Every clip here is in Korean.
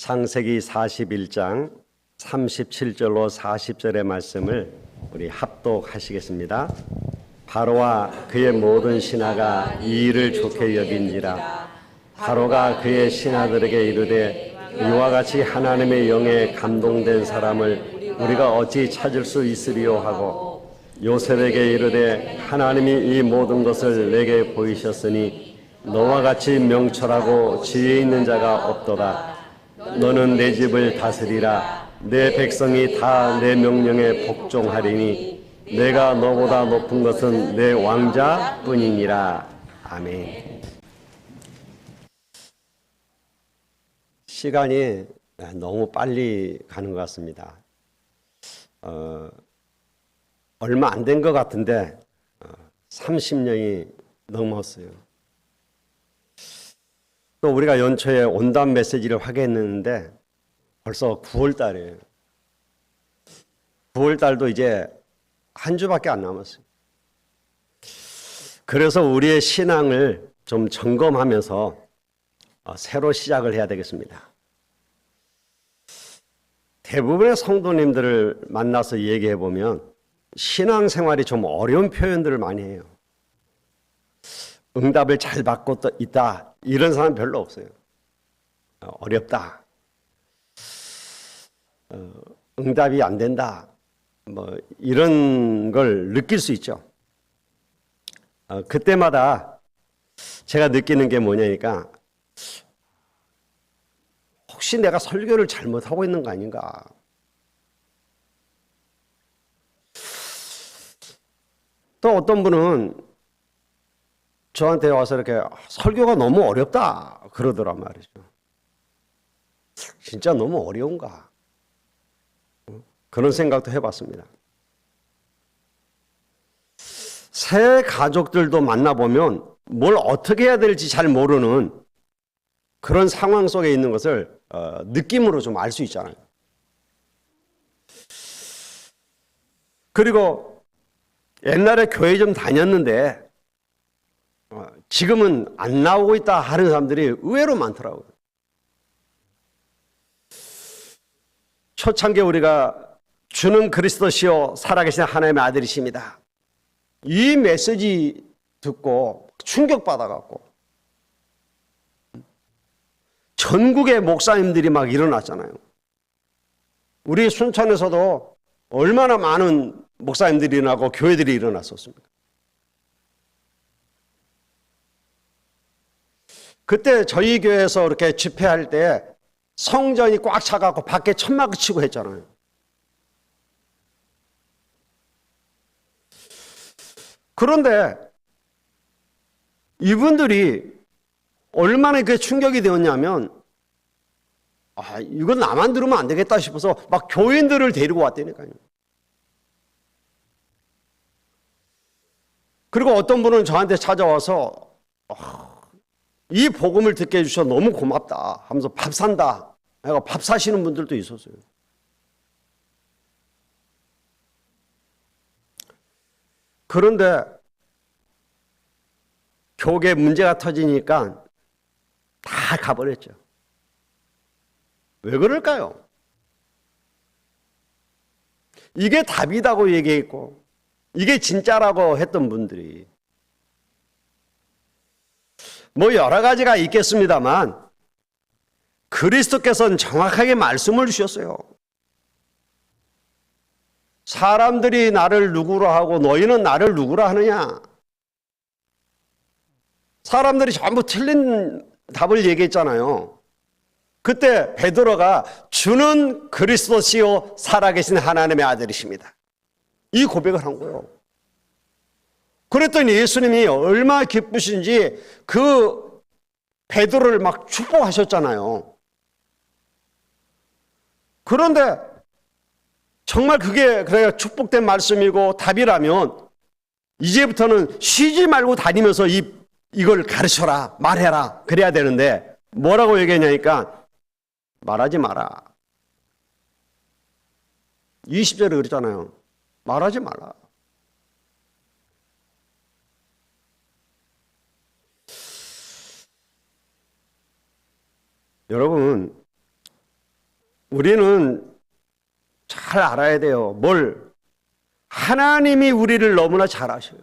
창세기 41장 37절로 40절의 말씀을 우리 합독하시겠습니다. 바로와 그의 모든 신하가 이 일을 좋게 여긴지라. 바로가 그의 신하들에게 이르되 이와 같이 하나님의 영에 감동된 사람을 우리가 어찌 찾을 수 있으리요 하고 요셉에게 이르되 하나님이 이 모든 것을 내게 보이셨으니 너와 같이 명철하고 지혜 있는 자가 없도다. 너는 내 집을 다스리라. 내 백성이 다 내 명령에 복종하리니 내가 너보다 높은 것은 내 왕자뿐이니라. 아멘. 시간이 너무 빨리 가는 것 같습니다. 얼마 안 된 것 같은데 30년이 넘었어요. 또 우리가 연초에 온담 메시지를 하게 했는데 벌써 9월 달이에요. 9월 달도 이제 한 주밖에 안 남았어요. 그래서 우리의 신앙을 좀 점검하면서 새로 시작을 해야 되겠습니다. 대부분의 성도님들을 만나서 얘기해 보면 신앙생활이 좀 어려운 표현들을 많이 해요. 응답을 잘 받고 있다 이런 사람 별로 없어요. 어렵다. 응답이 안 된다. 뭐 이런 걸 느낄 수 있죠. 그때마다 제가 느끼는 게 뭐냐니까 혹시 내가 설교를 잘못하고 있는 거 아닌가. 또 어떤 분은 저한테 와서 이렇게 설교가 너무 어렵다 그러더란 말이죠. 진짜 너무 어려운가? 그런 생각도 해봤습니다. 새 가족들도 만나보면 뭘 어떻게 해야 될지 잘 모르는 그런 상황 속에 있는 것을 느낌으로 좀 알 수 있잖아요. 그리고 옛날에 교회 좀 다녔는데 지금은 안 나오고 있다 하는 사람들이 의외로 많더라고요. 초창기에 우리가 주는 그리스도시요 살아계신 하나님의 아들이십니다. 이 메시지 듣고 충격받아갖고 전국의 목사님들이 막 일어났잖아요. 우리 순천에서도 얼마나 많은 목사님들이 일어나고 교회들이 일어났었습니까? 그때 저희 교회에서 이렇게 집회할 때 성전이 꽉 차갖고 밖에 천막을 치고 했잖아요. 그런데 이분들이 얼마나 그게 충격이 되었냐면 이건 나만 들으면 안 되겠다 싶어서 막 교인들을 데리고 왔다니까요. 그리고 어떤 분은 저한테 찾아와서 이 복음을 듣게 해주셔서 너무 고맙다 하면서 밥 산다 해서 밥 사시는 분들도 있었어요. 그런데 교계 문제가 터지니까 다 가버렸죠. 왜 그럴까요? 이게 답이다고 얘기했고 이게 진짜라고 했던 분들이 뭐 여러 가지가 있겠습니다만 그리스도께서는 정확하게 말씀을 주셨어요. 사람들이 나를 누구로 하고 너희는 나를 누구로 하느냐. 사람들이 전부 틀린 답을 얘기했잖아요. 그때 베드로가 주는 그리스도시요 살아계신 하나님의 아들이십니다. 이 고백을 한 거예요. 그랬더니 예수님이 얼마나 기쁘신지 그 베드로를 막 축복하셨잖아요. 그런데 정말 그게 축복된 말씀이고 답이라면 이제부터는 쉬지 말고 다니면서 이걸 가르쳐라, 말해라 그래야 되는데 뭐라고 얘기했냐니까 말하지 마라. 20절에 그랬잖아요. 말하지 마라. 여러분 우리는 잘 알아야 돼요. 뭘? 하나님이 우리를 너무나 잘 아셔요.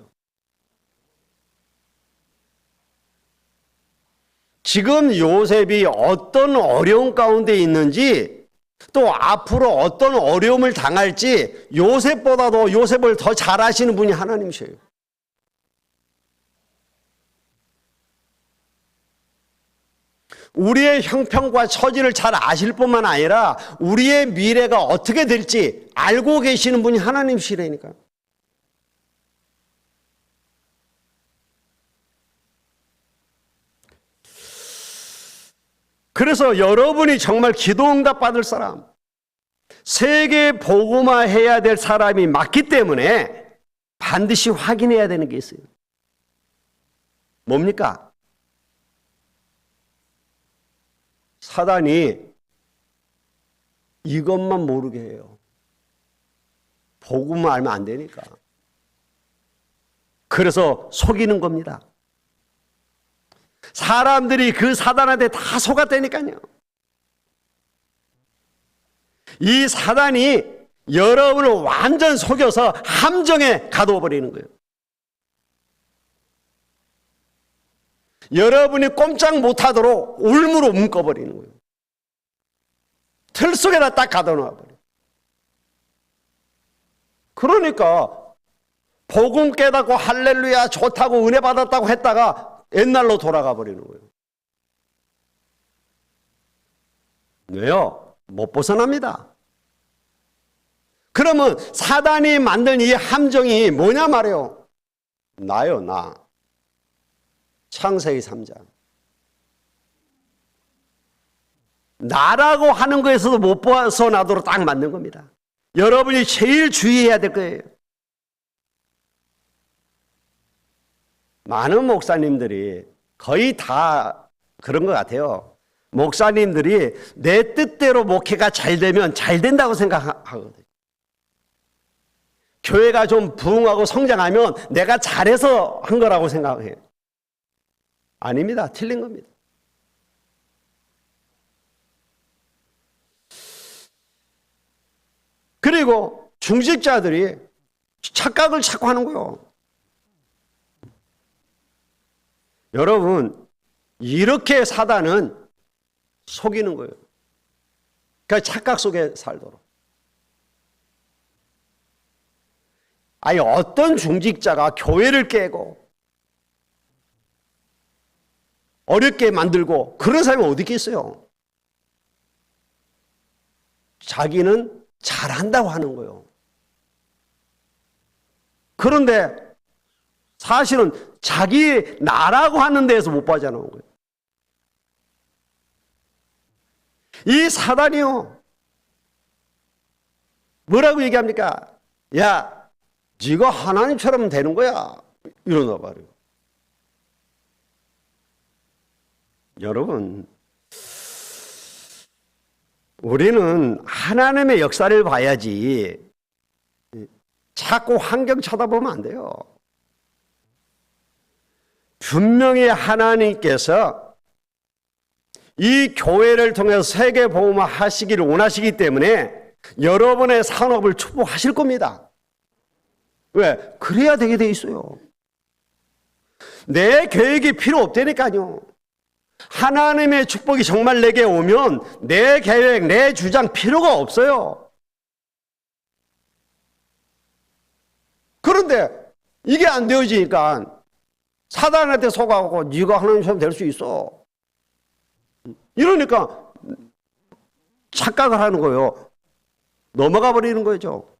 지금 요셉이 어떤 어려움 가운데 있는지, 또 앞으로 어떤 어려움을 당할지 요셉보다도 요셉을 더 잘 아시는 분이 하나님이셔요. 우리의 형편과 처지를 잘 아실 뿐만 아니라 우리의 미래가 어떻게 될지 알고 계시는 분이 하나님이시라니까요. 그래서 여러분이 정말 기도 응답 받을 사람, 세계 복음화해야 될 사람이 맞기 때문에 반드시 확인해야 되는 게 있어요. 뭡니까? 사단이 이것만 모르게 해요. 복음을 알면 안 되니까. 그래서 속이는 겁니다. 사람들이 그 사단한테 다 속았다니까요. 이 사단이 여러분을 완전 속여서 함정에 가둬 버리는 거예요. 여러분이 꼼짝 못하도록 울무로 묶어버리는 거예요. 틀 속에다 딱 가둬놔 버려요. 그러니까 복음 깨닫고 할렐루야 좋다고 은혜 받았다고 했다가 옛날로 돌아가 버리는 거예요. 왜요? 못 벗어납니다. 그러면 사단이 만든 이 함정이 뭐냐 말이에요? 나요, 나. 창세기 3장. 나라고 하는 거에서도 못 벗어나도록 딱 만든 겁니다. 여러분이 제일 주의해야 될 거예요. 많은 목사님들이 거의 다 그런 것 같아요. 목사님들이 내 뜻대로 목회가 잘 되면 잘 된다고 생각하거든요. 교회가 좀 부흥하고 성장하면 내가 잘해서 한 거라고 생각해요. 아닙니다. 틀린 겁니다. 그리고 중직자들이 착각을 자꾸 하는 거예요. 여러분, 이렇게 사단은 속이는 거예요. 그러니까 착각 속에 살도록. 아니, 어떤 중직자가 교회를 깨고 어렵게 만들고 그런 사람이 어디 있겠어요? 자기는 잘한다고 하는 거예요. 그런데 사실은 자기 나라고 하는 데에서 못 빠져나온 거예요. 이 사단이요. 뭐라고 얘기합니까? 야, 네가 하나님처럼 되는 거야. 이러나 말이에요. 여러분, 우리는 하나님의 역사를 봐야지 자꾸 환경 쳐다보면 안 돼요. 분명히 하나님께서 이 교회를 통해서 세계 복음화 하시기를 원하시기 때문에 여러분의 산업을 축복하실 겁니다. 왜? 그래야 되게 돼 있어요. 내 계획이 필요 없다니까요. 하나님의 축복이 정말 내게 오면 내 계획, 내 주장 필요가 없어요. 그런데 이게 안 되어지니까 사단한테 속아가고 네가 하나님처럼 될 수 있어. 이러니까 착각을 하는 거예요. 넘어가 버리는 거죠.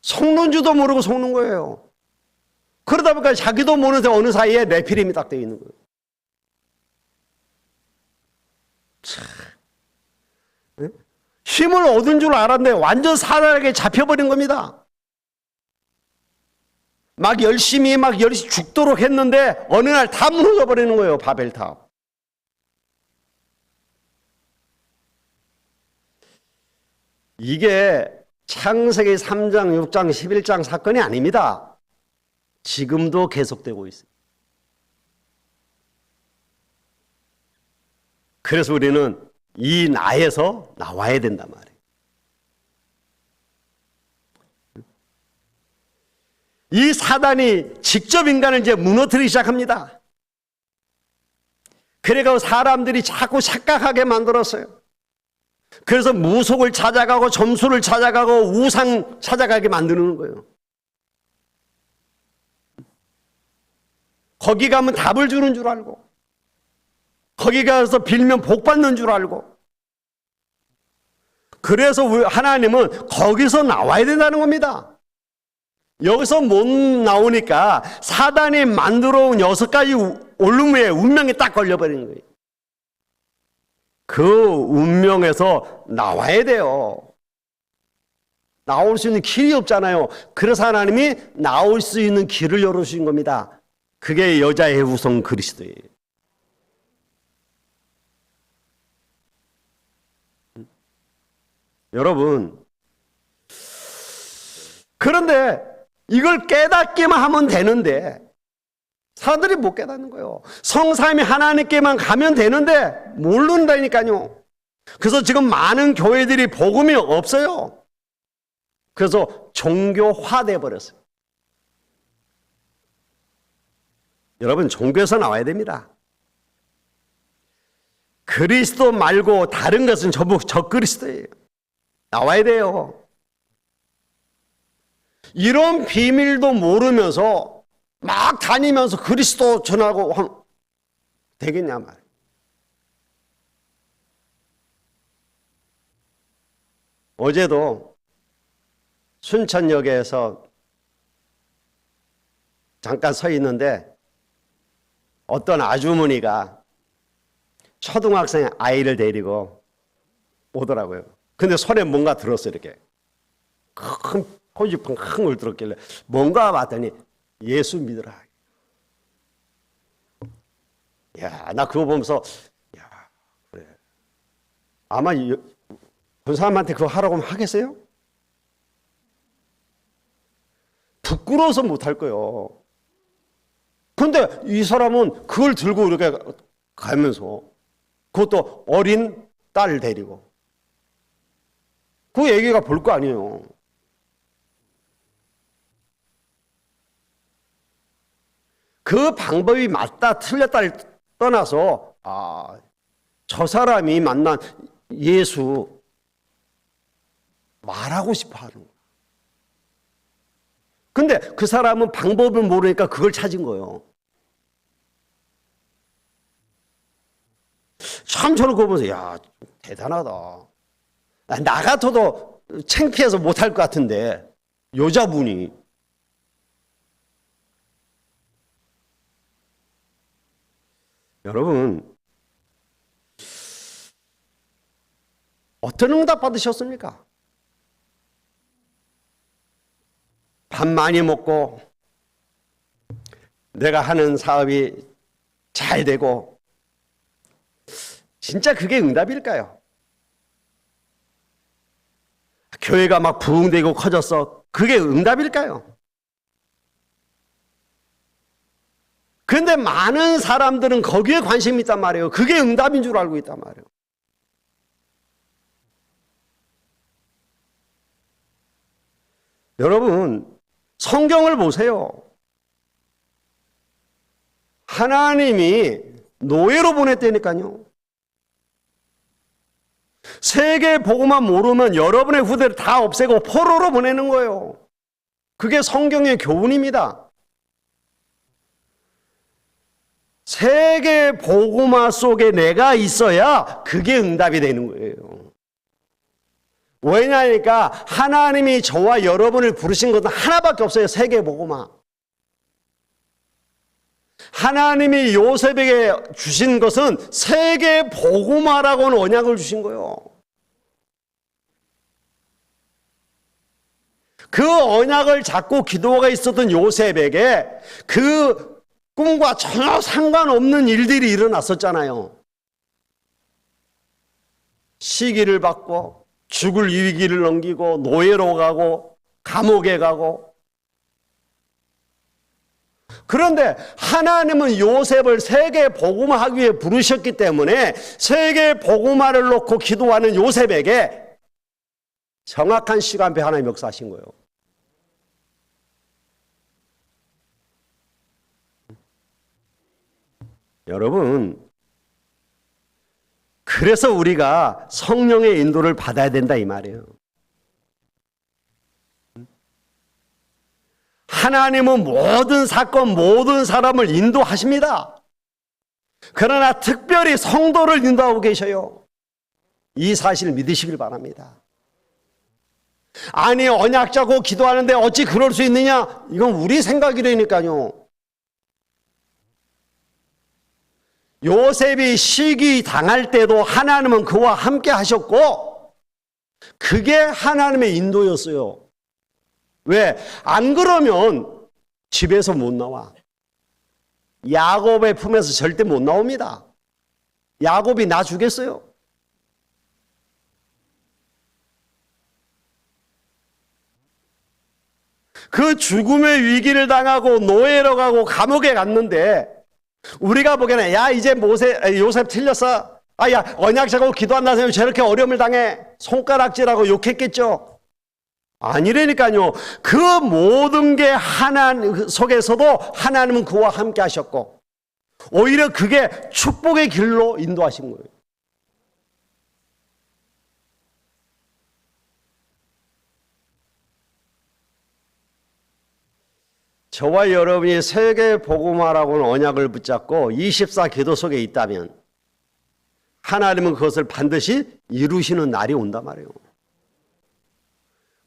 속는 줄도 모르고 속는 거예요. 그러다 보니까 자기도 모르는데 어느 사이에 네피림이 딱 되어 있는 거예요. 참. 힘을 얻은 줄 알았는데 완전 사단에게 잡혀버린 겁니다. 막 열심히 죽도록 했는데 어느 날 다 무너져 버리는 거예요. 바벨탑. 이게 창세기 3장, 6장, 11장 사건이 아닙니다. 지금도 계속되고 있어요. 그래서 우리는 이 나에서 나와야 된단 말이에요. 이 사단이 직접 인간을 이제 무너뜨리기 시작합니다. 그래서 사람들이 자꾸 착각하게 만들었어요. 그래서 무속을 찾아가고 점수를 찾아가고 우상 찾아가게 만드는 거예요. 거기 가면 답을 주는 줄 알고, 거기 가서 빌면 복 받는 줄 알고, 그래서 하나님은 거기서 나와야 된다는 겁니다. 여기서 못 나오니까 사단이 만들어 온 6가지 올무에 운명이 딱 걸려버리는 거예요. 그 운명에서 나와야 돼요. 나올 수 있는 길이 없잖아요. 그래서 하나님이 나올 수 있는 길을 열어주신 겁니다. 그게 여자의 후손 그리스도예요. 여러분, 그런데 이걸 깨닫기만 하면 되는데 사람들이 못 깨닫는 거예요. 성삼위 하나님께만 가면 되는데 모른다니까요. 그래서 지금 많은 교회들이 복음이 없어요. 그래서 종교화돼 버렸어요. 여러분, 종교에서 나와야 됩니다. 그리스도 말고 다른 것은 전부 적그리스도예요. 나와야 돼요. 이런 비밀도 모르면서 막 다니면서 그리스도 전하고 하면 되겠냐 말이에요. 어제도 순천역에서 잠깐 서 있는데 어떤 아주머니가 초등학생 아이를 데리고 오더라고요. 근데 손에 뭔가 들었어요. 이렇게 큰 포지판 큰 걸 들었길래 뭔가 봤더니 예수 믿으라. 야, 나 그거 보면서 야, 그래. 아마 그 사람한테 그거 하라고 하면 하겠어요? 부끄러워서 못할 거예요. 그런데 이 사람은 그걸 들고 이렇게 가면서, 그것도 어린 딸 데리고, 그 애기가 볼 거 아니에요. 그 방법이 맞다 틀렸다를 떠나서 저 사람이 만난 예수 말하고 싶어 하는 거예요. 근데 그 사람은 방법을 모르니까 그걸 찾은 거예요. 참 저는 그거 보면서 야, 대단하다. 나 같아도 창피해서 못할 것 같은데 여자분이. 여러분, 어떤 응답 받으셨습니까? 밥 많이 먹고 내가 하는 사업이 잘 되고, 진짜 그게 응답일까요? 교회가 막 부흥되고 커졌어, 그게 응답일까요? 그런데 많은 사람들은 거기에 관심이 있단 말이에요. 그게 응답인 줄 알고 있단 말이에요. 여러분, 성경을 보세요. 하나님이 노예로 보냈다니까요. 세계 보고만 모르면 여러분의 후대를 다 없애고 포로로 보내는 거예요. 그게 성경의 교훈입니다. 세계 복음화 속에 내가 있어야 그게 응답이 되는 거예요. 왜냐니까 하나님이 저와 여러분을 부르신 것은 하나밖에 없어요. 세계 복음화. 하나님이 요셉에게 주신 것은 세계 복음화라고는 언약을 주신 거예요. 그 언약을 잡고 기도가 있었던 요셉에게 그 꿈과 전혀 상관없는 일들이 일어났었잖아요. 시기를 받고 죽을 위기를 넘기고 노예로 가고 감옥에 가고, 그런데 하나님은 요셉을 세계 복음화하기 위해 부르셨기 때문에 세계 복음화를 놓고 기도하는 요셉에게 정확한 시간표 하나님 역사하신 거예요. 여러분, 그래서 우리가 성령의 인도를 받아야 된다 이 말이에요. 하나님은 모든 사건, 모든 사람을 인도하십니다. 그러나 특별히 성도를 인도하고 계셔요. 이 사실을 믿으시길 바랍니다. 아니, 언약 잡고 기도하는데 어찌 그럴 수 있느냐? 이건 우리 생각이라니까요. 요셉이 시기 당할 때도 하나님은 그와 함께 하셨고, 그게 하나님의 인도였어요. 왜? 안 그러면 집에서 못 나와. 야곱의 품에서 절대 못 나옵니다. 야곱이 나 주겠어요? 그 죽음의 위기를 당하고 노예로 가고 감옥에 갔는데 우리가 보기에는 야 이제 요셉 틀렸어. 야 언약 잡고 기도한다 생각하면 저렇게 어려움을 당해. 손가락질하고 욕했겠죠. 아니라니까요. 그 모든 게 하나님 속에서도 하나님은 그와 함께 하셨고 오히려 그게 축복의 길로 인도하신 거예요. 저와 여러분이 세계 복음화라고는 언약을 붙잡고 24 기도 속에 있다면 하나님은 그것을 반드시 이루시는 날이 온단 말이에요.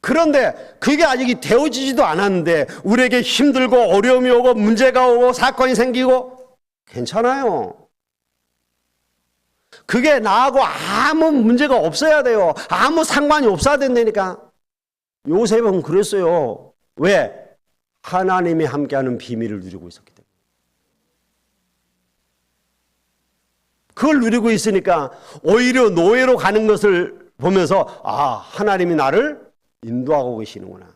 그런데 그게 아직 되어지지도 않았는데 우리에게 힘들고 어려움이 오고 문제가 오고 사건이 생기고 괜찮아요. 그게 나하고 아무 문제가 없어야 돼요. 아무 상관이 없어야 된다니까. 요셉은 그랬어요. 왜? 하나님이 함께하는 비밀을 누리고 있었기 때문에. 그걸 누리고 있으니까 오히려 노예로 가는 것을 보면서 하나님이 나를 인도하고 계시는구나.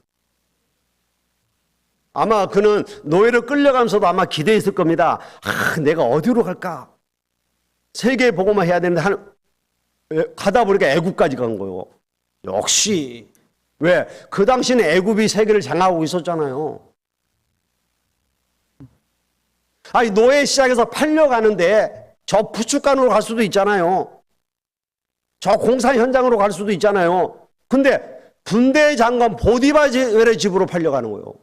아마 그는 노예로 끌려가면서도 아마 기대했을 겁니다. 내가 어디로 갈까? 세계 복음화 해야 되는데 가다 보니까 애굽까지 간 거예요. 역시 왜? 그 당시는 애굽이 세계를 장악하고 있었잖아요. 노예 시작해서 팔려가는데 저 부축간으로 갈 수도 있잖아요. 저 공사 현장으로 갈 수도 있잖아요. 근데 군대 장관 보디발의 집으로 팔려가는 거예요.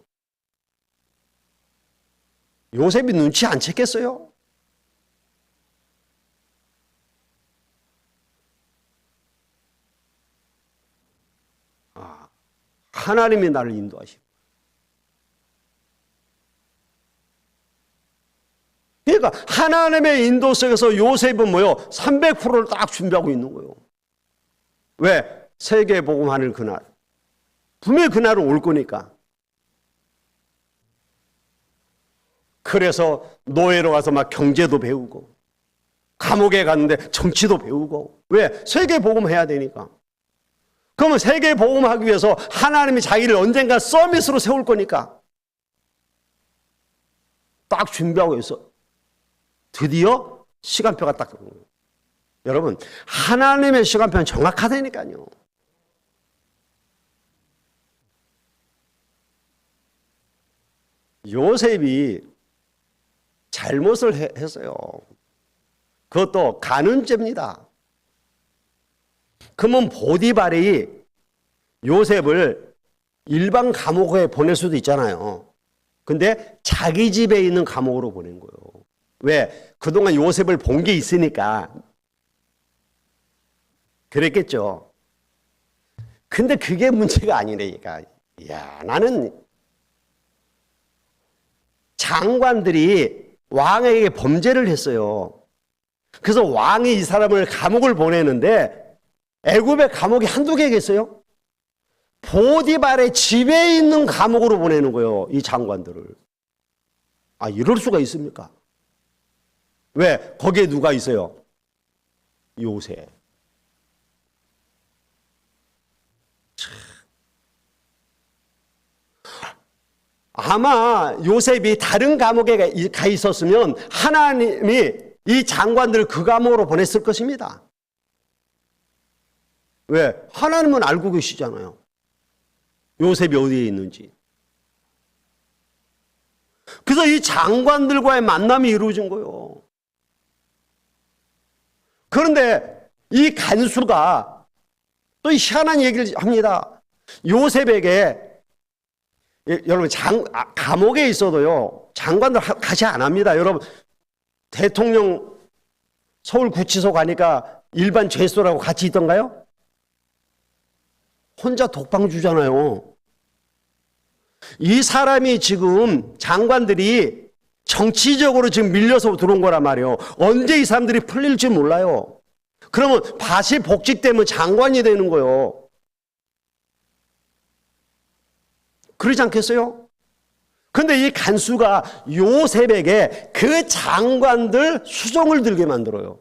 요셉이 눈치 안 챘겠어요? 하나님이 나를 인도하시고. 그러니까 하나님의 인도 속에서 요셉은 뭐요? 300%를 딱 준비하고 있는 거예요. 왜? 세계 복음하는 그날. 분명히 그날은 올 거니까. 그래서 노예로 가서 막 경제도 배우고 감옥에 갔는데 정치도 배우고. 왜? 세계 복음해야 되니까. 그러면 세계 복음하기 위해서 하나님이 자기를 언젠가 서밋으로 세울 거니까 딱 준비하고 있어. 드디어 시간표가 딱 들어오는 거예요. 여러분, 하나님의 시간표는 정확하다니까요. 요셉이 잘못을 했어요. 그것도 간음죄입니다. 그러면 보디발이 요셉을 일반 감옥에 보낼 수도 있잖아요. 근데 자기 집에 있는 감옥으로 보낸 거예요. 왜? 그동안 요셉을 본 게 있으니까 그랬겠죠. 근데 그게 문제가 아니라니까. 나는 장관들이 왕에게 범죄를 했어요. 그래서 왕이 이 사람을 감옥을 보내는데 애굽의 감옥이 한두 개겠어요? 보디발의 집에 있는 감옥으로 보내는 거예요. 이 장관들을. 이럴 수가 있습니까? 왜? 거기에 누가 있어요? 요셉. 아마 요셉이 다른 감옥에 가 있었으면 하나님이 이 장관들을 그 감옥으로 보냈을 것입니다. 왜? 하나님은 알고 계시잖아요. 요셉이 어디에 있는지. 그래서 이 장관들과의 만남이 이루어진 거예요. 그런데 이 간수가 또 희한한 얘기를 합니다. 요셉에게, 여러분 감옥에 있어도요 장관들 가시 안 합니다. 여러분 대통령 서울구치소 가니까 일반 죄수라고 같이 있던가요? 혼자 독방 주잖아요. 이 사람이 지금 장관들이 정치적으로 지금 밀려서 들어온 거란 말이에요. 언제 이 사람들이 풀릴지 몰라요. 그러면 다시 복직되면 장관이 되는 거예요. 그러지 않겠어요? 근데 이 간수가 요셉에게 그 장관들 수종을 들게 만들어요.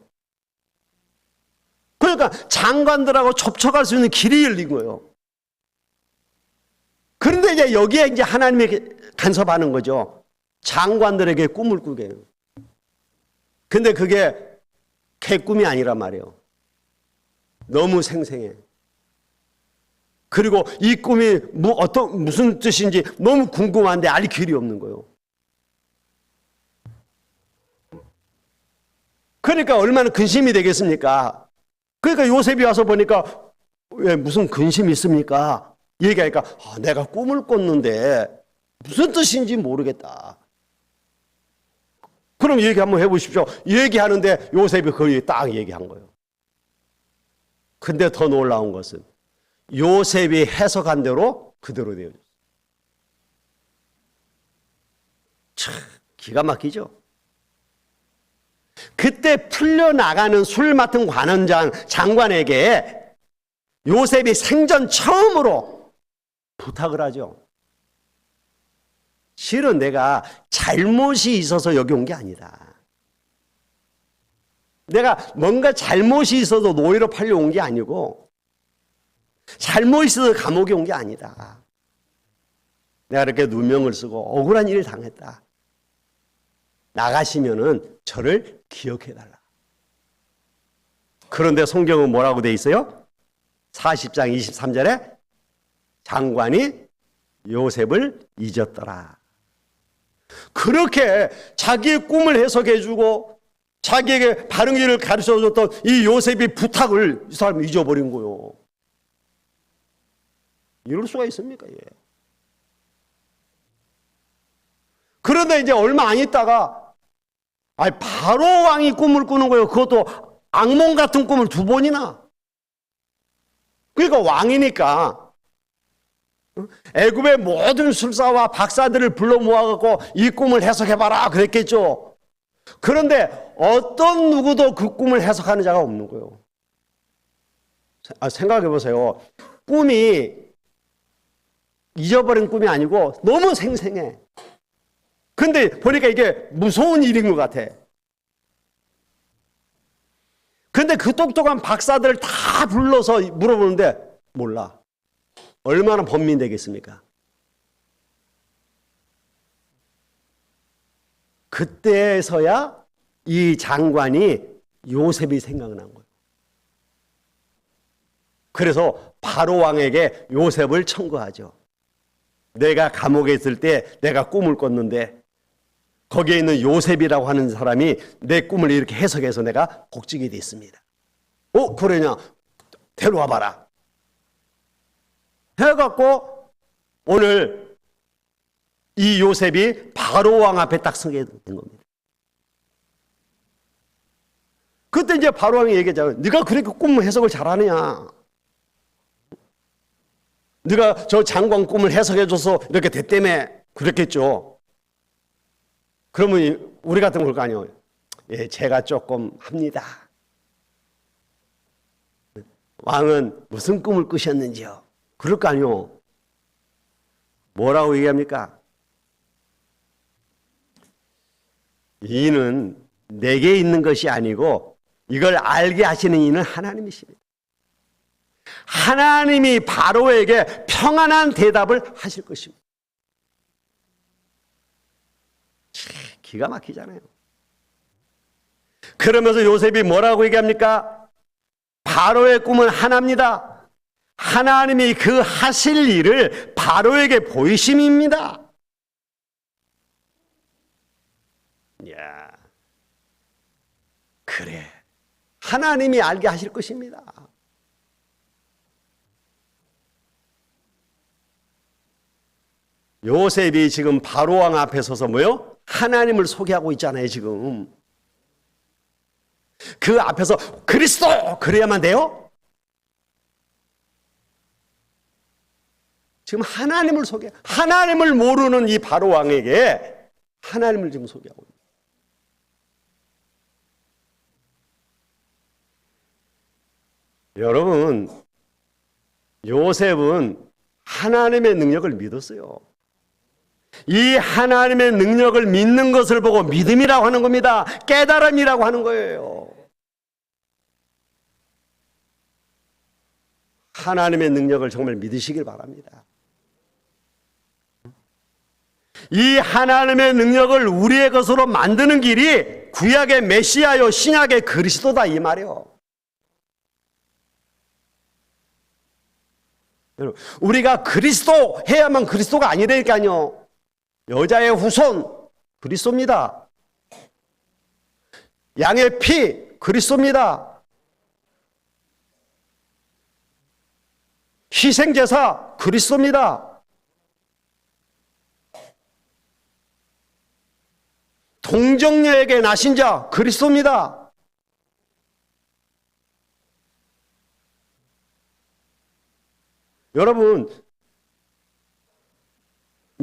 그러니까 장관들하고 접촉할 수 있는 길이 열린 거예요. 그런데 이제 여기에 이제 하나님이 간섭하는 거죠. 장관들에게 꿈을 꾸게 해요. 근데 그게 개꿈이 아니란 말이에요. 너무 생생해. 그리고 이 꿈이 무슨 뜻인지 너무 궁금한데 알 길이 없는 거예요. 그러니까 얼마나 근심이 되겠습니까? 그러니까 요셉이 와서 보니까 왜 무슨 근심이 있습니까? 얘기하니까 내가 꿈을 꿨는데 무슨 뜻인지 모르겠다. 그럼 얘기 한번 해보십시오. 얘기하는데 요셉이 거의 딱 얘기한 거예요. 근데 더 놀라운 것은 요셉이 해석한 대로 그대로 되어졌어요. 참 기가 막히죠. 그때 풀려나가는 술 맡은 관원장 장관에게 요셉이 생전 처음으로 부탁을 하죠. 실은 내가 잘못이 있어서 여기 온 게 아니다. 내가 뭔가 잘못이 있어서 노예로 팔려온 게 아니고 잘못이 있어서 감옥에 온 게 아니다. 내가 이렇게 누명을 쓰고 억울한 일을 당했다. 나가시면은 저를 기억해달라. 그런데 성경은 뭐라고 돼 있어요? 40장 23절에 장관이 요셉을 잊었더라. 그렇게 자기의 꿈을 해석해주고 자기에게 바른 길을 가르쳐줬던 이 요셉이 부탁을 이 사람이 잊어버린 거예요. 이럴 수가 있습니까? 예. 그런데 이제 얼마 안 있다가 바로 왕이 꿈을 꾸는 거예요. 그것도 악몽 같은 꿈을 2번이나. 그러니까 왕이니까 애굽의 모든 술사와 박사들을 불러 모아갖고 이 꿈을 해석해봐라 그랬겠죠. 그런데 어떤 누구도 그 꿈을 해석하는 자가 없는 거예요. 생각해보세요. 꿈이 잊어버린 꿈이 아니고 너무 생생해. 근데 보니까 이게 무서운 일인 것 같아. 근데 그 똑똑한 박사들을 다 불러서 물어보는데 몰라. 얼마나 번민 되겠습니까? 그때서야 이 장관이 요셉이 생각난 거예요. 그래서 바로 왕에게 요셉을 청구하죠. 내가 감옥에 있을 때 내가 꿈을 꿨는데 거기에 있는 요셉이라고 하는 사람이 내 꿈을 이렇게 해석해서 내가 복직이 됐습니다. 그러냐? 데려와 봐라. 해갖고 오늘 이 요셉이 바로 왕 앞에 딱 서게 된 겁니다. 그때 이제 바로 왕이 얘기하잖아요. 네가 그렇게 꿈 해석을 잘하느냐? 네가 저 장관 꿈을 해석해줘서 이렇게 됐다며 그랬겠죠. 그러면 우리 같은 걸 거 아니에요. 예, 제가 조금 합니다. 왕은 무슨 꿈을 꾸셨는지요? 그럴 거 아니요. 뭐라고 얘기합니까? 이는 내게 있는 것이 아니고 이걸 알게 하시는 이는 하나님이십니다. 하나님이 바로에게 평안한 대답을 하실 것입니다. 기가 막히잖아요. 그러면서 요셉이 뭐라고 얘기합니까? 바로의 꿈은 하나입니다. 하나님이 그 하실 일을 바로에게 보이심입니다. 야, 그래. 하나님이 알게 하실 것입니다. 요셉이 지금 바로왕 앞에 서서 뭐요? 하나님을 소개하고 있잖아요, 지금. 그 앞에서 그리스도! 그래야만 돼요? 지금 하나님을 모르는 이 바로왕에게 하나님을 지금 소개하고 있습니다. 여러분, 요셉은 하나님의 능력을 믿었어요. 이 하나님의 능력을 믿는 것을 보고 믿음이라고 하는 겁니다. 깨달음이라고 하는 거예요. 하나님의 능력을 정말 믿으시길 바랍니다. 이 하나님의 능력을 우리의 것으로 만드는 길이 구약의 메시아요, 신약의 그리스도다 이 말이요. 우리가 그리스도 해야만 그리스도가 아니라니까요. 여자의 후손 그리스도입니다. 양의 피 그리스도입니다. 희생제사 그리스도입니다. 동정녀에게 나신 자 그리스도입니다. 여러분,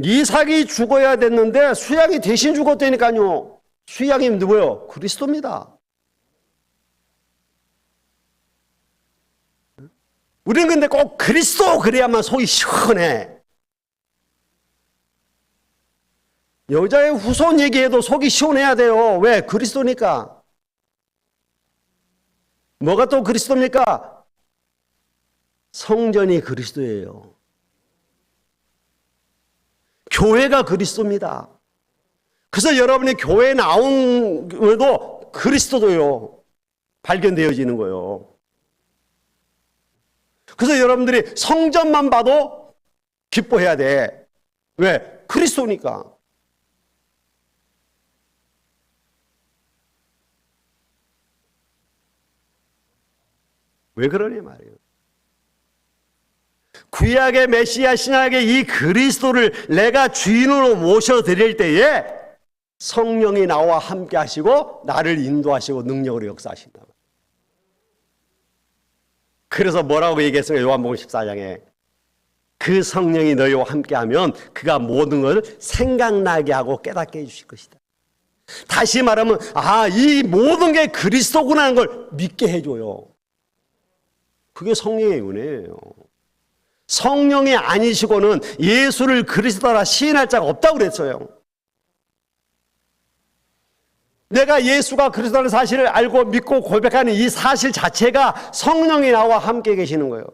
이삭이 죽어야 됐는데 수양이 대신 죽었다니까요. 수양이 누구요? 그리스도입니다. 우리는 근데 꼭 그리스도 그래야만 속이 시원해. 여자의 후손 얘기해도 속이 시원해야 돼요. 왜? 그리스도니까. 뭐가 또 그리스도입니까? 성전이 그리스도예요. 교회가 그리스도입니다. 그래서 여러분이 교회에 나온 것도 그리스도도요. 발견되어지는 거예요. 그래서 여러분들이 성전만 봐도 기뻐해야 돼. 왜? 그리스도니까. 왜 그러냐 말이에요. 구약의 메시아 신약의 이 그리스도를 내가 주인으로 모셔드릴 때에 성령이 나와 함께 하시고 나를 인도하시고 능력으로 역사하신다. 그래서 뭐라고 얘기했어요? 요한복음 14장에 그 성령이 너희와 함께하면 그가 모든 것을 생각나게 하고 깨닫게 해주실 것이다. 다시 말하면 이 모든 게 그리스도구나 하는 걸 믿게 해줘요. 그게 성령의 은혜예요. 성령이 아니시고는 예수를 그리스도라 시인할 자가 없다고 그랬어요. 내가 예수가 그리스도라는 사실을 알고 믿고 고백하는 이 사실 자체가 성령이 나와 함께 계시는 거예요.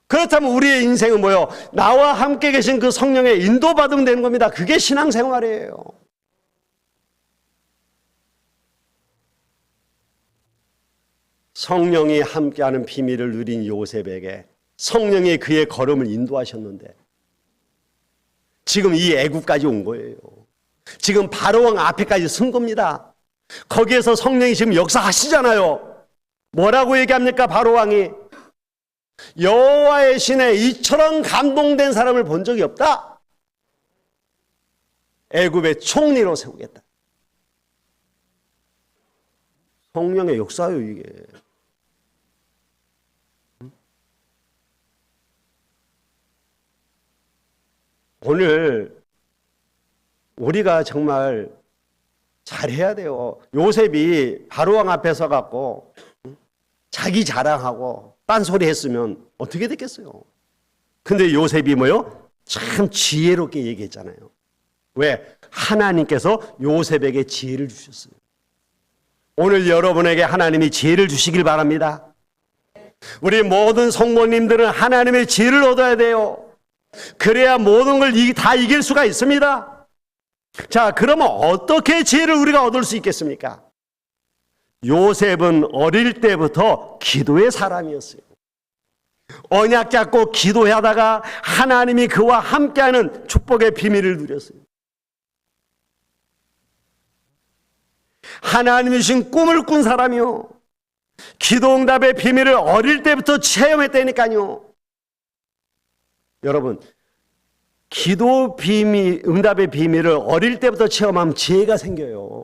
그렇다면 우리의 인생은 뭐예요? 나와 함께 계신 그 성령의 인도받으면 되는 겁니다. 그게 신앙생활이에요. 성령이 함께하는 비밀을 누린 요셉에게 성령이 그의 걸음을 인도하셨는데 지금 이 애국까지 온 거예요. 지금 바로왕 앞에까지 쓴 겁니다. 거기에서 성령이 지금 역사하시잖아요. 뭐라고 얘기합니까? 바로왕이 여호와의 신에 이처럼 감동된 사람을 본 적이 없다. 애굽의 총리로 세우겠다. 성령의 역사요 이게. 오늘 우리가 정말 잘해야 돼요. 요셉이 바로왕 앞에 서갖고 자기 자랑하고 딴소리 했으면 어떻게 됐겠어요? 근데 요셉이 뭐요? 참 지혜롭게 얘기했잖아요. 왜? 하나님께서 요셉에게 지혜를 주셨어요. 오늘 여러분에게 하나님이 지혜를 주시길 바랍니다. 우리 모든 성모님들은 하나님의 지혜를 얻어야 돼요. 그래야 모든 걸 다 이길 수가 있습니다. 자, 그러면 어떻게 지혜를 우리가 얻을 수 있겠습니까? 요셉은 어릴 때부터 기도의 사람이었어요. 언약 잡고 기도하다가 하나님이 그와 함께하는 축복의 비밀을 누렸어요. 하나님이 주신 꿈을 꾼 사람이요, 기도 응답의 비밀을 어릴 때부터 체험했다니까요. 여러분, 기도 비밀, 응답의 비밀을 어릴 때부터 체험하면 지혜가 생겨요.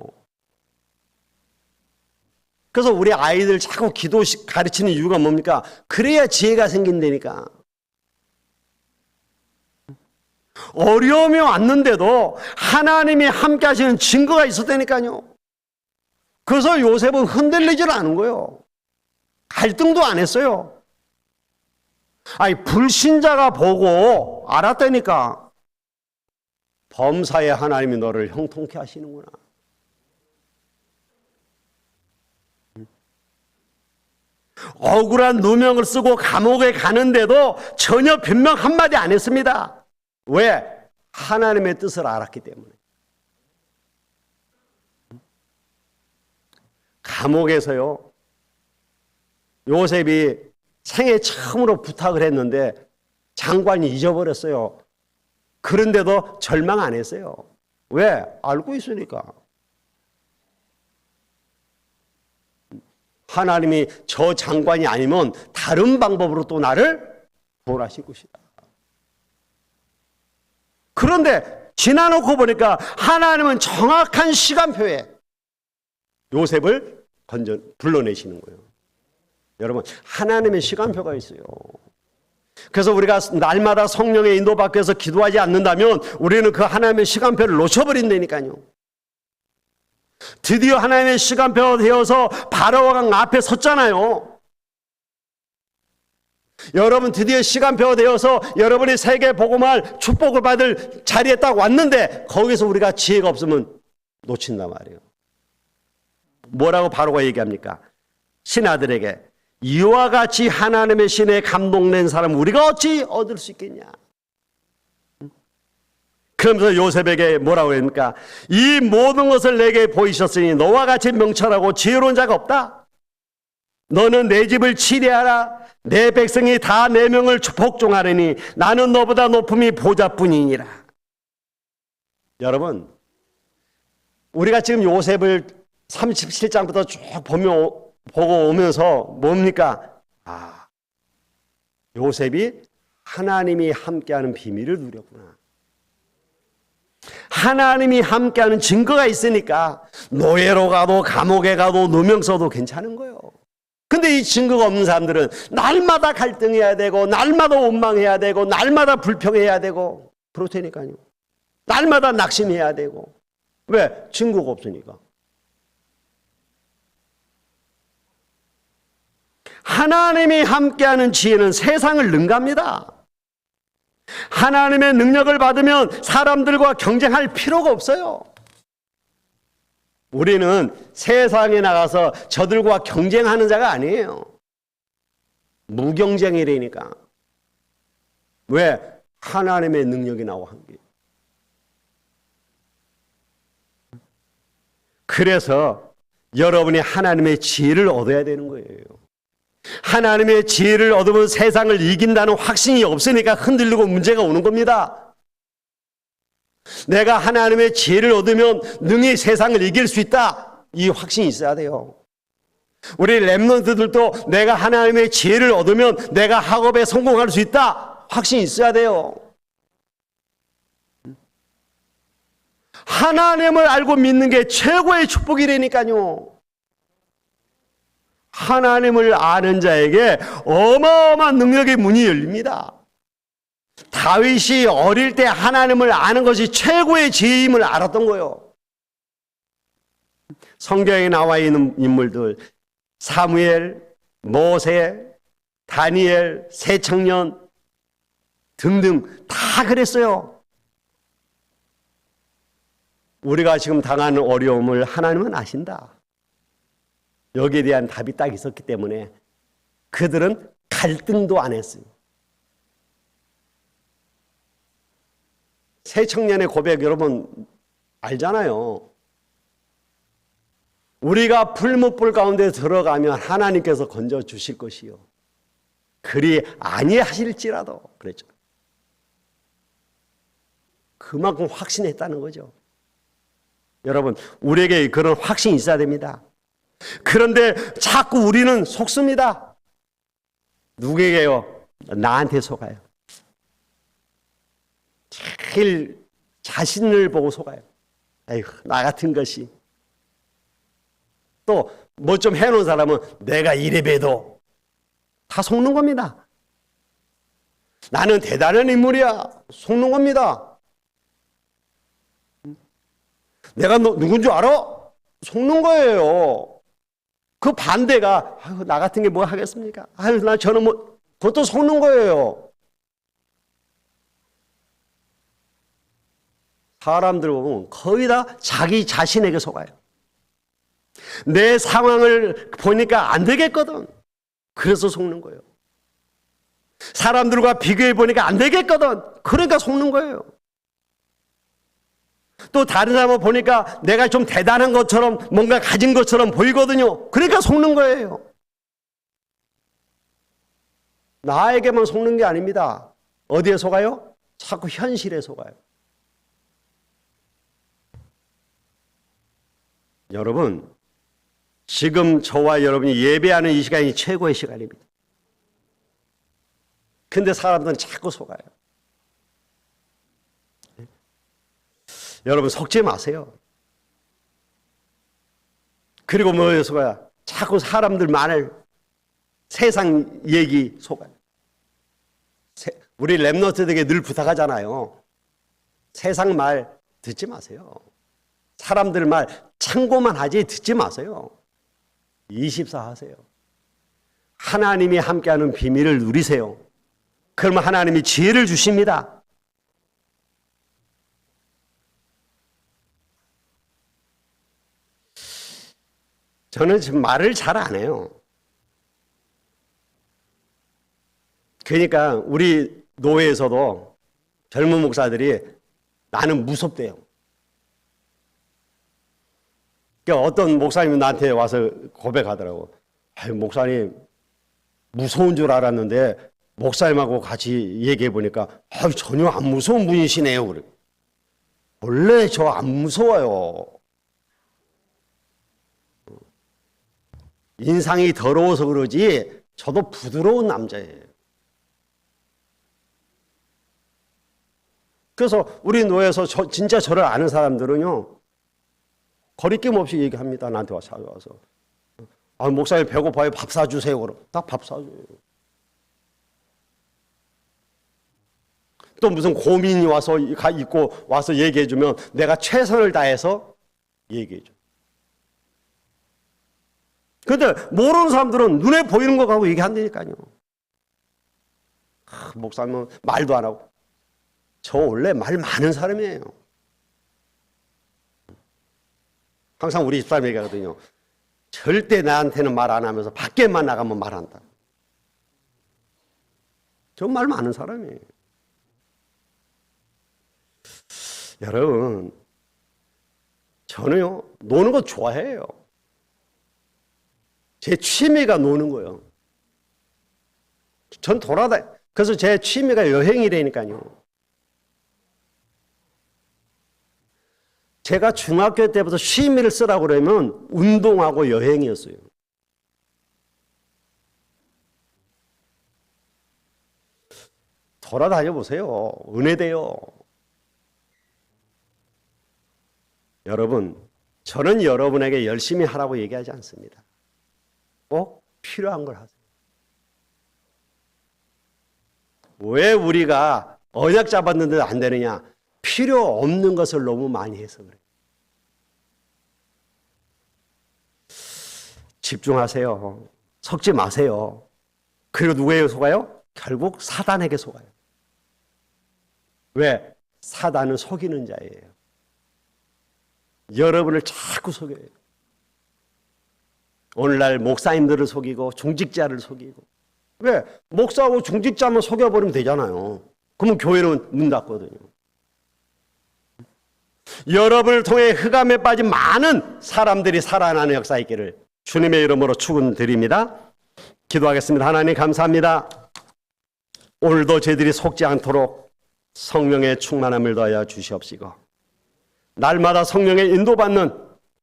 그래서 우리 아이들 자꾸 기도 가르치는 이유가 뭡니까? 그래야 지혜가 생긴다니까. 어려움이 왔는데도 하나님이 함께 하시는 증거가 있었다니까요. 그래서 요셉은 흔들리질 않은 거예요. 갈등도 안 했어요. 아니, 불신자가 보고 알았다니까. 범사에 하나님이 너를 형통케 하시는구나. 억울한 누명을 쓰고 감옥에 가는데도 전혀 변명 한마디 안 했습니다. 왜? 하나님의 뜻을 알았기 때문에. 감옥에서요, 요셉이 생애 처음으로 부탁을 했는데 장관이 잊어버렸어요. 그런데도 절망 안 했어요. 왜? 알고 있으니까. 하나님이 저 장관이 아니면 다른 방법으로 또 나를 구원하실 것이다. 그런데 지나놓고 보니까 하나님은 정확한 시간표에 요셉을 불러내시는 거예요. 여러분, 하나님의 시간표가 있어요. 그래서 우리가 날마다 성령의 인도받기 위해서 기도하지 않는다면 우리는 그 하나님의 시간표를 놓쳐버린다니까요. 드디어 하나님의 시간표가 되어서 바로와 강 앞에 섰잖아요. 여러분, 드디어 시간표가 되어서 여러분이 세계 복음할 축복을 받을 자리에 딱 왔는데 거기서 우리가 지혜가 없으면 놓친단 말이에요. 뭐라고 바로가 얘기합니까? 신하들에게 이와 같이 하나님의 신에 감동된 사람 우리가 어찌 얻을 수 있겠냐? 그러면서 요셉에게 뭐라고 합니까? 이 모든 것을 내게 보이셨으니 너와 같이 명철하고 지혜로운 자가 없다. 너는 내 집을 치리하라. 내 백성이 다 내 명을 복종하려니 나는 너보다 높음이 보좌뿐이니라. 여러분, 우리가 지금 요셉을 37장부터 쭉 보고 오면서 뭡니까? 요셉이 하나님이 함께하는 비밀을 누렸구나. 하나님이 함께하는 증거가 있으니까 노예로 가도 감옥에 가도 누명 써도 괜찮은 거예요. 근데 이 증거가 없는 사람들은 날마다 갈등해야 되고 날마다 원망해야 되고 날마다 불평해야 되고 그렇다니까요. 날마다 낙심해야 되고. 왜? 증거가 없으니까. 하나님이 함께하는 지혜는 세상을 능가합니다. 하나님의 능력을 받으면 사람들과 경쟁할 필요가 없어요. 우리는 세상에 나가서 저들과 경쟁하는 자가 아니에요. 무경쟁이라니까. 왜? 하나님의 능력이 나와 함께. 그래서 여러분이 하나님의 지혜를 얻어야 되는 거예요. 하나님의 지혜를 얻으면 세상을 이긴다는 확신이 없으니까 흔들리고 문제가 오는 겁니다. 내가 하나님의 지혜를 얻으면 능히 세상을 이길 수 있다. 이 확신이 있어야 돼요. 우리 랩런트들도 내가 하나님의 지혜를 얻으면 내가 학업에 성공할 수 있다. 확신이 있어야 돼요. 하나님을 알고 믿는 게 최고의 축복이라니까요. 하나님을 아는 자에게 어마어마한 능력의 문이 열립니다. 다윗이 어릴 때 하나님을 아는 것이 최고의 지혜임을 알았던 거예요. 성경에 나와 있는 인물들 사무엘, 모세, 다니엘, 새 청년 등등 다 그랬어요. 우리가 지금 당하는 어려움을 하나님은 아신다. 여기에 대한 답이 딱 있었기 때문에 그들은 갈등도 안 했어요. 새 청년의 고백 여러분 알잖아요. 우리가 풀무불 가운데 들어가면 하나님께서 건져 주실 것이요. 그리 아니하실지라도 그랬죠. 그만큼 확신했다는 거죠. 여러분, 우리에게 그런 확신이 있어야 됩니다. 그런데 자꾸 우리는 속습니다. 누구에게요? 나한테 속아요. 제일 자신을 보고 속아요. 에휴, 나 같은 것이. 또 뭐 좀 해놓은 사람은 내가 이래봬도 다 속는 겁니다. 나는 대단한 인물이야. 속는 겁니다. 내가 누군 줄 알아? 속는 거예요. 그 반대가 아유, 나 같은 게 뭐 하겠습니까? 아유, 저는 뭐 그것도 속는 거예요. 사람들 보면 거의 다 자기 자신에게 속아요. 내 상황을 보니까 안 되겠거든. 그래서 속는 거예요. 사람들과 비교해 보니까 안 되겠거든. 그러니까 속는 거예요. 또 다른 사람을 보니까 내가 좀 대단한 것처럼 뭔가 가진 것처럼 보이거든요. 그러니까 속는 거예요. 나에게만 속는 게 아닙니다. 어디에 속아요? 자꾸 현실에 속아요. 여러분, 지금 저와 여러분이 예배하는 이 시간이 최고의 시간입니다. 근데 사람들은 자꾸 속아요. 여러분, 속지 마세요. 그리고 뭐에 속아요? 자꾸 사람들 말을 세상 얘기 속아요. 우리 랩너트들에게 늘 부탁하잖아요. 세상 말 듣지 마세요. 사람들 말 참고만 하지 듣지 마세요. 24 하세요. 하나님이 함께하는 비밀을 누리세요. 그러면 하나님이 지혜를 주십니다. 저는 지금 말을 잘 안 해요. 그러니까 우리 노회에서도 젊은 목사들이 나는 무섭대요. 그러니까 어떤 목사님이 나한테 와서 고백하더라고. 아유, 목사님 무서운 줄 알았는데 목사님하고 같이 얘기해 보니까 아유, 전혀 안 무서운 분이시네요. 그래. 원래 저 안 무서워요. 인상이 더러워서 그러지 저도 부드러운 남자예요. 그래서 우리 노예에서 진짜 저를 아는 사람들은요, 거리낌 없이 얘기합니다. 나한테 와서. 아, 목사님 배고파요. 밥 사주세요. 그럼 딱 밥 사줘요. 또 무슨 고민이 와서 있고 와서 얘기해주면 내가 최선을 다해서 얘기해줘. 그런데 모르는 사람들은 눈에 보이는 거 가지고 얘기한다니까요. 목사님은 말도 안 하고. 저 원래 말 많은 사람이에요. 항상 우리 집사람 얘기하거든요. 절대 나한테는 말 안 하면서 밖에만 나가면 말한다. 저 말 많은 사람이에요. 여러분, 저는요, 노는 거 좋아해요. 제 취미가 노는 거예요. 전 그래서 제 취미가 여행이라니까요. 제가 중학교 때부터 취미를 쓰라고 그러면 운동하고 여행이었어요. 돌아다녀 보세요. 은혜돼요. 여러분, 저는 여러분에게 열심히 하라고 얘기하지 않습니다. 꼭 필요한 걸 하세요. 왜 우리가 언약 잡았는데 안 되느냐? 필요 없는 것을 너무 많이 해서 그래요. 집중하세요. 속지 마세요. 그리고 누구에게 속아요? 결국 사단에게 속아요. 왜? 사단은 속이는 자예요. 여러분을 자꾸 속여요. 오늘날 목사님들을 속이고 중직자를 속이고. 왜? 목사하고 중직자만 속여버리면 되잖아요. 그러면 교회는 문 닫거든요. 여러분을 통해 흑암에 빠진 많은 사람들이 살아나는 역사 있기를 주님의 이름으로 축원드립니다. 기도하겠습니다. 하나님 감사합니다. 오늘도 저희들이 속지 않도록 성령의 충만함을 더하여 주시옵시고 날마다 성령의 인도받는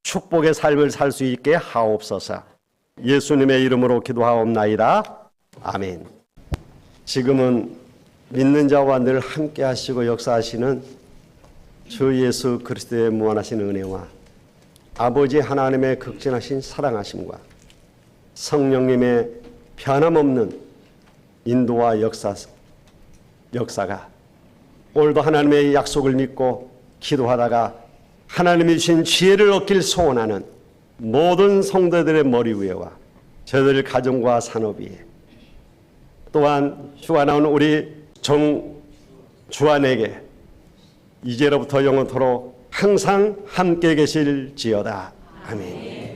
축복의 삶을 살 수 있게 하옵소서. 예수님의 이름으로 기도하옵나이다. 아멘. 지금은 믿는 자와 늘 함께 하시고 역사하시는 주 예수 그리스도의 무한하신 은혜와 아버지 하나님의 극진하신 사랑하심과 성령님의 변함없는 인도와 역사가 오늘도 하나님의 약속을 믿고 기도하다가 하나님이 주신 지혜를 얻길 소원하는 모든 성도들의 머리 위에와 저들 가정과 산업 위에 또한 주가 나온 우리 주안에게 이제로부터 영원토록 항상 함께 계실지어다. 아멘.